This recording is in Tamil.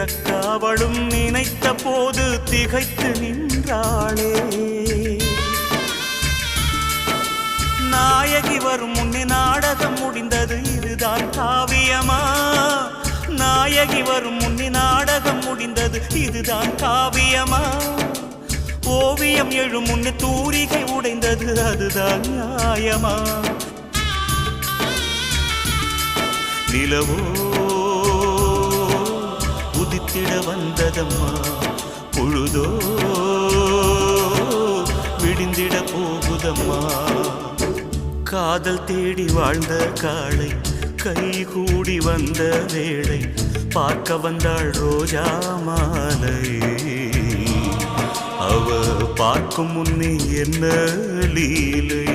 பிறக்க அவளும் நினைத்த போது திகைத்து நின்றாளே. நாயகி வரும் முன்னே நாடகம் முடிந்தது, இதுதான் காவியமா? நாயகி வரும் முன்னே நாடகம் முடிந்தது, இதுதான் காவியமா? ஓவியம் எழும் முன்னே தூரிகை உடைந்தது, அதுதான் நியாயமா? நிலவோ உதித்திட வந்ததம்மா, பொழுதோ விடிந்திட போகுதம்மா. காதல் தேடி வாழ்ந்த காளை கைகூடி வந்த வேளை, பார்க்க வந்தாள் ரோஜா மாலை. அவ பார்க்கும் முன்னே என்ன லீலை.